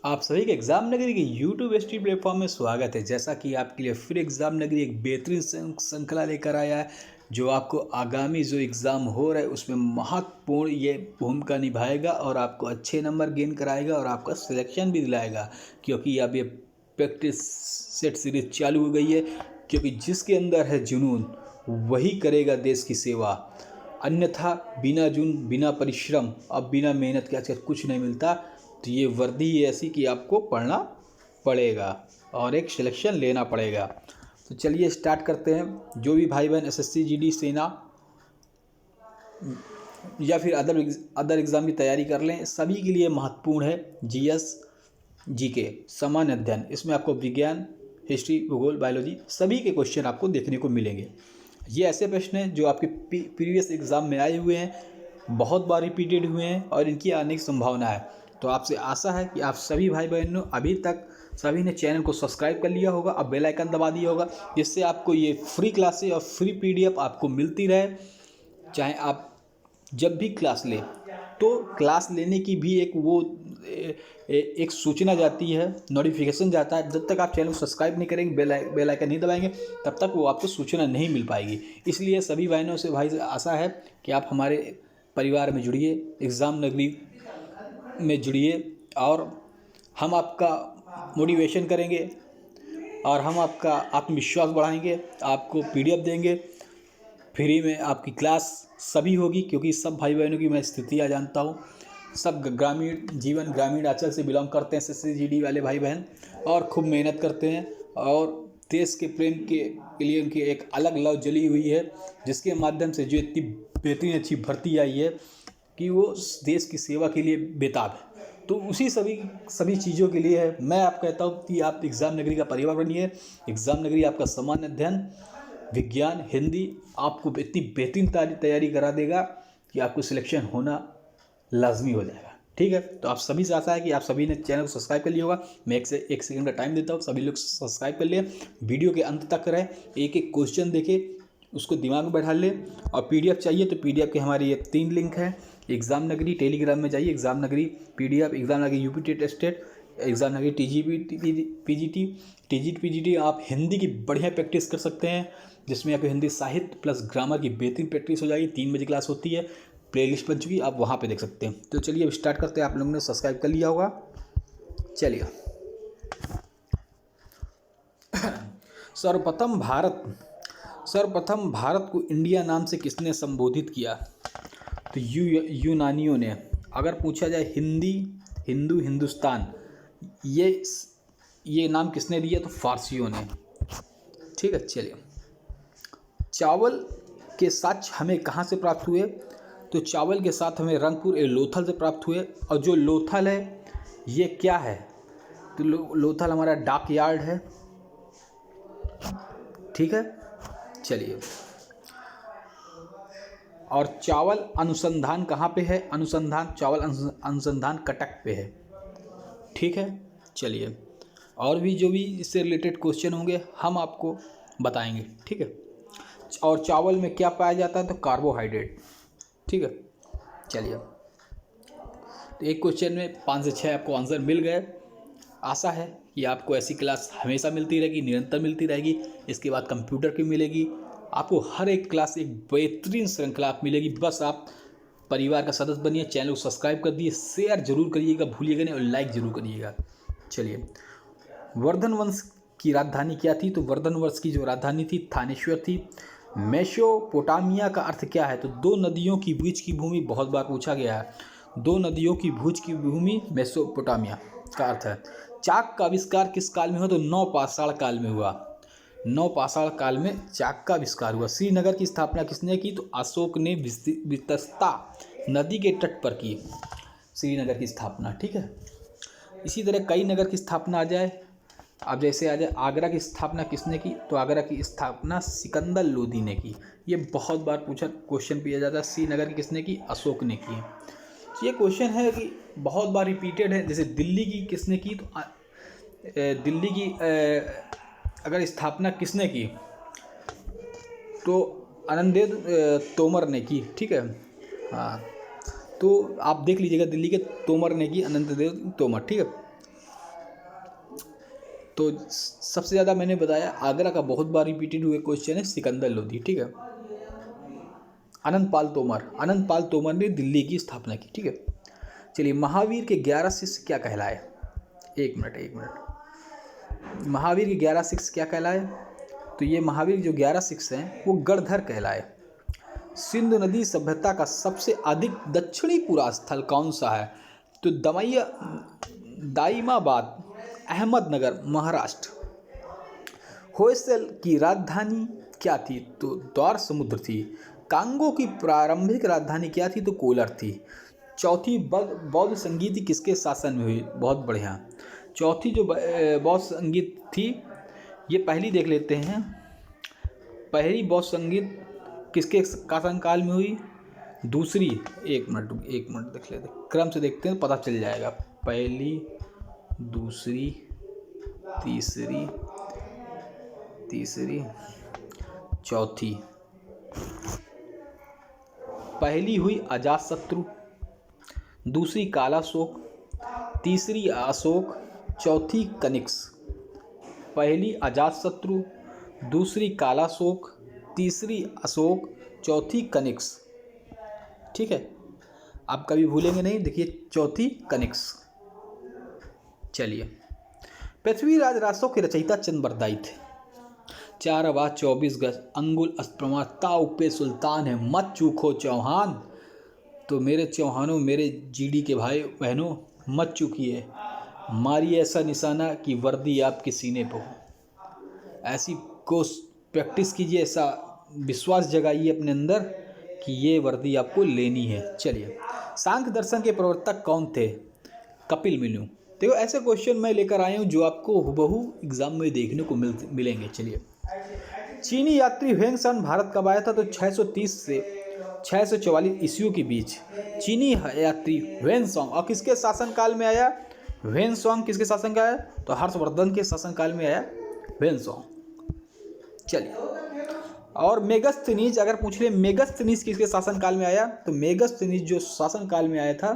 आप सभी के एग्ज़ाम नगरी के यूट्यूब स्ट्रीम प्लेटफॉर्म में स्वागत है। जैसा कि आपके लिए फिर एग्ज़ाम नगरी एक बेहतरीन श्रृंखला लेकर आया है, जो आपको आगामी जो एग्ज़ाम हो रहा है उसमें महत्वपूर्ण ये भूमिका निभाएगा और आपको अच्छे नंबर गेन कराएगा और आपका सिलेक्शन भी दिलाएगा। क्योंकि अब ये प्रैक्टिस सेट सीरीज चालू हो गई है, क्योंकि जिसके अंदर है जुनून वही करेगा देश की सेवा। अन्यथा बिना जुनून, बिना परिश्रम और बिना मेहनत के आजकल कुछ नहीं मिलता। तो ये वर्दी है ऐसी कि आपको पढ़ना पड़ेगा और एक सिलेक्शन लेना पड़ेगा। तो चलिए स्टार्ट करते हैं। जो भी भाई बहन एसएससी, जीडी, सेना या फिर अदर एग्ज़ाम की तैयारी कर लें, सभी के लिए महत्वपूर्ण है जीएस, जीके, सामान्य अध्ययन। इसमें आपको विज्ञान, हिस्ट्री, भूगोल, बायोलॉजी सभी के क्वेश्चन आपको देखने को मिलेंगे। ये ऐसे प्रश्न हैं जो आपके प्रीवियस एग्ज़ाम में आए हुए हैं, बहुत बार रिपीटेड हुए हैं और इनकी आने की संभावना है। तो आपसे आशा है कि आप सभी भाई बहनों अभी तक सभी ने चैनल को सब्सक्राइब कर लिया होगा, अब बेल आइकन दबा दिया होगा, जिससे आपको ये फ्री क्लासेस और फ्री पीडीएफ आपको मिलती रहे। चाहे आप जब भी क्लास लें तो क्लास लेने की भी एक एक सूचना जाती है, नोटिफिकेशन जाता है। जब तक आप चैनल को सब्सक्राइब नहीं करेंगे, बेल आइकन नहीं दबाएंगे, तब तक वो आपको सूचना नहीं मिल पाएगी। इसलिए सभी बहनों से भाई से आशा है कि आप हमारे परिवार में जुड़िए, एग्ज़ाम नगरी में जुड़िए और हम आपका मोटिवेशन करेंगे और हम आपका आत्मविश्वास बढ़ाएंगे, आपको पीडीएफ देंगे फ्री में। आपकी क्लास सभी होगी, क्योंकि सब भाई बहनों की मैं स्थितियाँ जानता हूँ। सब ग्रामीण जीवन, ग्रामीण अंचल से बिलोंग करते हैं एसएससी जीडी वाले भाई बहन, और खूब मेहनत करते हैं और देश के प्रेम के लिए उनकी एक अलग लव जली हुई है, जिसके माध्यम से जो इतनी बेहतरीन अच्छी भर्ती आई है कि वो देश की सेवा के लिए बेताब है। तो उसी सभी चीज़ों के लिए है। मैं आप कहता हूँ कि आप एग्ज़ाम नगरी का परिवार बनिए। एग्ज़ाम नगरी आपका सामान्य अध्ययन, विज्ञान, हिंदी आपको इतनी बेहतरीन तैयारी करा देगा कि आपको सिलेक्शन होना लाजमी हो जाएगा। ठीक है, तो आप सभी से आशा है कि आप सभी ने चैनल को सब्सक्राइब कर लिया होगा। मैं एक सेकंड का टाइम देता हूँ, सभी लोग सब्सक्राइब कर लिए, वीडियो के अंत तक रहे, एक एक क्वेश्चन देखे, उसको दिमाग में बैठा ले। और पीडीएफ चाहिए तो पीडीएफ के हमारे ये 3 लिंक हैं। एग्ज़ाम नगरी टेलीग्राम में जाइए, एग्ज़ाम नगरी पीडीएफ, एग्ज़ाम नगरी यूपी टेट स्टेट, एग्ज़ाम नगरी पीजीटी। आप हिंदी की बढ़िया प्रैक्टिस कर सकते हैं, जिसमें आपको हिंदी साहित्य प्लस ग्रामर की बेहतरीन प्रैक्टिस हो जाएगी। 3 बजे क्लास होती है, प्लेलिस्ट बन चुकी, आप वहाँ पे देख सकते हैं। तो चलिए अब स्टार्ट करते हैं। आप लोगों ने सब्सक्राइब कर लिया होगा। चलिए सर्वप्रथम भारत को इंडिया नाम से किसने संबोधित किया? तो यूनानियों ने। अगर पूछा जाए हिंदी, हिंदू, हिंदुस्तान, ये नाम किसने दिया? तो फारसियों ने। ठीक है, चलिए। चावल के साक्ष्य हमें कहाँ से प्राप्त हुए? तो चावल के साथ हमें रंगपुर ए लोथल से प्राप्त हुए। और जो लोथल है ये क्या है? तो लोथल हमारा डाक यार्ड है। ठीक है, चलिए। और चावल अनुसंधान कहाँ पे है? चावल अनुसंधान कटक पे है। ठीक है, चलिए। और भी जो भी इससे रिलेटेड क्वेश्चन होंगे हम आपको बताएंगे। ठीक है। और चावल में क्या पाया जाता है? तो कार्बोहाइड्रेट। ठीक है, चलिए। तो एक क्वेश्चन में 5 से 6 आपको आंसर मिल गए। आशा है कि आपको ऐसी क्लास हमेशा मिलती रहेगी, निरंतर मिलती रहेगी। इसके बाद कंप्यूटर की मिलेगी। आपको हर एक क्लास एक बेहतरीन श्रृंखला आप मिलेगी। बस आप परिवार का सदस्य बनिए, चैनल को सब्सक्राइब कर दिए, शेयर जरूर करिएगा, भूलिएगा नहीं, और लाइक जरूर करिएगा। चलिए, वर्धन वंश की राजधानी क्या थी? तो वर्धन वंश की जो राजधानी थी थानेश्वर थी। मेसोपोटामिया का अर्थ क्या है? तो 2 नदियों की बीच की भूमि, बहुत बार पूछा गया है। 2 नदियों की बीच की भूमि मेसोपोटामिया का अर्थ है। चाक का आविष्कार किस काल में हुआ? तो नवपाषाण काल में हुआ। नवपाषाण काल में चाक का आविष्कार हुआ। श्रीनगर की स्थापना किसने की? तो अशोक ने वितस्ता नदी के तट पर की श्रीनगर की स्थापना। ठीक है, इसी तरह कई नगर की स्थापना आ जाए। अब जैसे आ जाए आगरा की स्थापना किसने की? तो आगरा की स्थापना सिकंदर लोदी ने की। ये बहुत बार पूछा क्वेश्चन किया जाता है। श्रीनगर की किसने की? अशोक ने की। ये क्वेश्चन है कि बहुत बार रिपीटेड है। जैसे दिल्ली की किसने की? तो दिल्ली की अगर स्थापना किसने की? तो आनंददेव तोमर ने की। ठीक है, हाँ, तो आप देख लीजिएगा, दिल्ली के तोमर ने की, आनंददेव तोमर। ठीक है, तो सबसे ज़्यादा मैंने बताया आगरा का बहुत बार रिपीटेड हुए क्वेश्चन है सिकंदर लोधी, ठीक है। अनंत पाल तोमर ने दिल्ली की स्थापना की, ठीक है। चलिए, महावीर के 11 शिष्य क्या कहलाए? एक मिनट। महावीर के 11 शिष्य क्या कहलाए? तो ये महावीर जो 11 शिष्य हैं वो गणधर कहलाए। सिंधु नदी सभ्यता का सबसे अधिक दक्षिणी पूरा स्थल कौन सा है? तो दाइमाबाद, अहमदनगर, महाराष्ट्र। होयसल की राजधानी क्या थी? तो द्वार समुद्र थी। कांगो की प्रारंभिक राजधानी क्या थी? तो कोलर थी। चौथी बौद्ध संगीत किसके शासन में हुई? बहुत बढ़िया। चौथी जो बौद्ध संगीत थी, ये पहली देख लेते हैं। पहली बौद्ध संगीत किसके शासनकाल में हुई? दूसरी, एक मिनट देख लेते हैं, क्रम से देखते हैं, पता चल जाएगा। पहली, दूसरी, तीसरी, चौथी। पहली हुई अजातशत्रु, दूसरी कालाशोक, तीसरी अशोक, चौथी कनिष्क। पहली अजातशत्रु, दूसरी कालाशोक, तीसरी अशोक, चौथी कनिष्क, ठीक है। आप कभी भूलेंगे नहीं, देखिए चौथी कनिष्क। चलिए, पृथ्वीराज रासों के रचयिता चंद बरदाई थे। 4 आवाज 24 गज अंगुल अस्प्रमा ताऊ पे सुल्तान है मत चूको चौहान। तो मेरे चौहानों, मेरे जीडी के भाई बहनों, मत चूकिए, मारिए ऐसा निशाना कि वर्दी आपके सीने पर हो। ऐसी कोर्स प्रैक्टिस कीजिए, ऐसा विश्वास जगाइए अपने अंदर कि ये वर्दी आपको लेनी है। चलिए, सांख्य दर्शन के प्रवर्तक कौन थे? कपिल मुनि। देखो, ऐसे क्वेश्चन मैं लेकर आया हूँ जो आपको हुबहू एग्जाम में देखने को मिलेंगे। चलिए, चीनी यात्री ह्वेनसांग भारत कब आया था? तो 630 से 644 ईस्वी के बीच चीनी यात्री ह्वेनसांग, और किसके शासनकाल में आया? ह्वेनसांग किसके शासनकाल आया? तो हर्षवर्धन के शासनकाल में आया ह्वेनसांग। चलिए, और मेगस्थनीज अगर पूछ ले, मेगस्थनीज किसके शासनकाल में आया? तो मेगस्थनीज जो शासनकाल में आया था,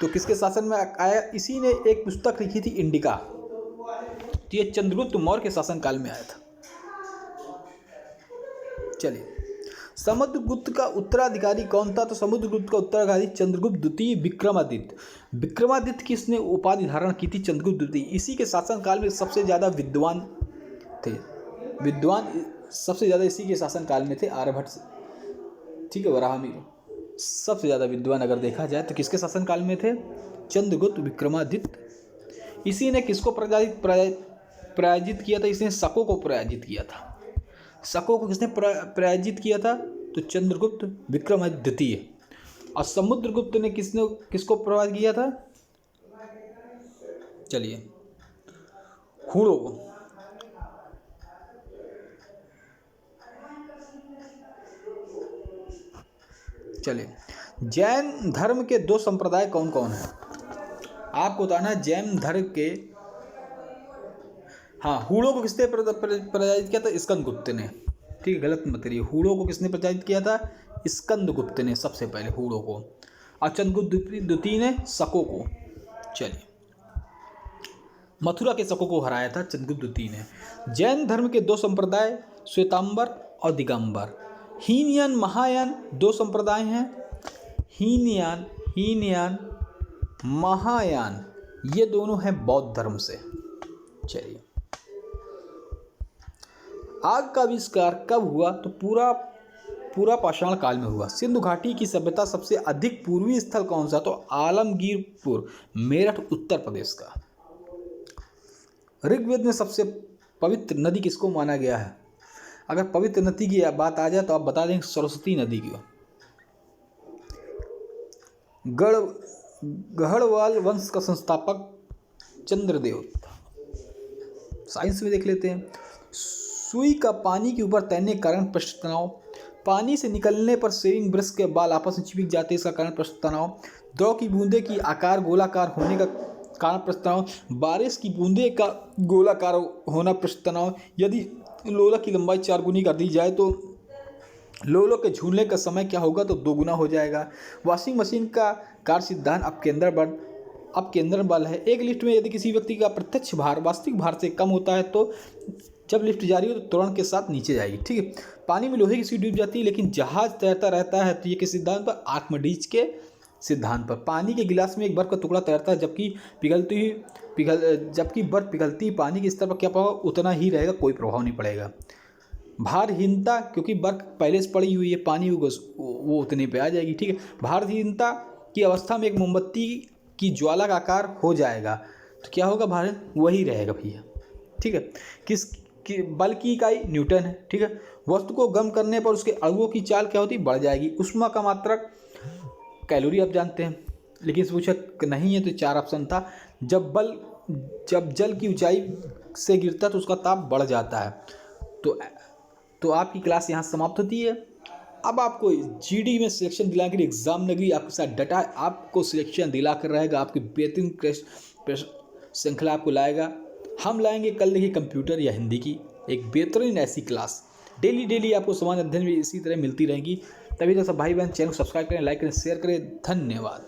तो किसके शासन में आया? इसी ने एक पुस्तक लिखी थी इंडिका, तो ये चंद्रगुप्त मौर्य के शासनकाल में आया था। चलिए, समुद्रगुप्त का उत्तराधिकारी कौन था? तो समुद्रगुप्त का उत्तराधिकारी चंद्रगुप्त द्वितीय विक्रमादित्य। विक्रमादित्य किसने उपाधि धारण की थी? चंद्रगुप्त द्वितीय। इसी के शासनकाल में सबसे ज़्यादा विद्वान थे, सबसे ज़्यादा इसी के शासनकाल में थे आर्यभट्ट, ठीक है, वराहमिहिर। सबसे ज़्यादा विद्वान अगर देखा जाए तो किसके शासनकाल में थे? चंद्रगुप्त विक्रमादित्य। इसी ने किसको पराजित किया था? इसने शकों को पराजित किया था। शकों को किसने पराजित किया था? तो चंद्रगुप्त विक्रमादित्य द्वितीय। और समुद्रगुप्त ने किसको पराजित किया था? चलिए, हुणों को। चलिए, जैन धर्म के 2 संप्रदाय कौन कौन हैं? आपको बताना है जैन धर्म के। हाँ, हुणों को किसने पराजित किया था? स्कंदगुप्त ने, ठीक है, गलत मत करिए। हुणों को किसने पराजित किया था? स्कंदगुप्त ने सबसे पहले हुणों को, और चंद्रगुप्त द्वितीय ने शकों को। चलिए, मथुरा के शकों को हराया था चंद्रगुप्त द्वितीय ने। जैन धर्म के 2 संप्रदाय श्वेतांबर और दिगंबर। हीनयान महायान 2 संप्रदाय हैं। हीनयान महायान, ये दोनों हैं बौद्ध धर्म से। चलिए, आग का आविष्कार कब हुआ? तो पूरा पाषाण काल में हुआ। सिंधु घाटी की सभ्यता सबसे अधिक पूर्वी स्थल कौन सा? तो आलमगीरपुर, मेरठ, उत्तर प्रदेश का। ऋग्वेद में सबसे पवित्र नदी किसको माना गया है? अगर पवित्र नदी की बात आ जाए तो आप बता दें सरस्वती नदी की। गढ़वाल वंश का संस्थापक चंद्रदेव था। साइंस में देख लेते हैं। सुई का पानी के ऊपर तैरने के कारण पृष्ठ तनाव। पानी से निकलने पर शेविंग ब्रश के बाल आपस में चिपक जाते हैं, इसका कारण पृष्ठ तनाव। द्रव की बूंदे की आकार गोलाकार होने का कारण पृष्ठ तनाव। बारिश की बूंदे का गोलाकार होना पृष्ठ तनाव। यदि लोलक की लंबाई 4 गुनी कर दी जाए तो लोलक के झूलने का समय क्या होगा? तो 2 गुना हो जाएगा। वॉशिंग मशीन का कार्य सिद्धांत अब केंद्र बल है। एक लिफ्ट में यदि किसी व्यक्ति का प्रत्यक्ष भार वास्तविक भार से कम होता है तो जब लिफ्ट जारी हो तो त्वरण के साथ नीचे जाएगी। ठीक है, पानी में लोहे की सीट डूब जाती है लेकिन जहाज तैरता रहता है। तो ये किस सिद्धांत पर? आर्किमिडीज के सिद्धांत पर। पानी के गिलास में एक बर्फ का टुकड़ा तैरता है जबकि बर्फ पिघलती पानी के स्तर पर क्या प्रभाव? उतना ही रहेगा, कोई प्रभाव नहीं पड़ेगा। भारहीनता, क्योंकि बर्फ पहले से पड़ी हुई है, पानी वो उतने पे आ जाएगी। ठीक है, भारहीनता की अवस्था में एक मोमबत्ती की ज्वाला का आकार हो जाएगा। तो क्या होगा? भार वही रहेगा भैया। ठीक है, बल की इकाई न्यूटन है। ठीक है, वस्तु को गर्म करने पर उसके अणुओं की चाल क्या होती? बढ़ जाएगी। उष्मा का मात्रक कैलोरी आप जानते हैं, लेकिन इस पूछा नहीं है तो 4 ऑप्शन था। जब जल की ऊंचाई से गिरता तो उसका ताप बढ़ जाता है। तो आपकी क्लास यहाँ समाप्त होती है। अब आपको जीडी में सिलेक्शन दिला कर एग्जाम नगरी आपके साथ डटा है, आपको सिलेक्शन दिला कर रहेगा, आपकी बेहतरीन श्रृंखला आपको लाएगा। हम लाएंगे कल देखिए कंप्यूटर या हिंदी की एक बेहतरीन ऐसी क्लास। डेली आपको समान अध्ययन भी इसी तरह मिलती रहेंगी। तभी तो सब भाई बहन चैनल को सब्सक्राइब करें, लाइक करें, शेयर करें। धन्यवाद।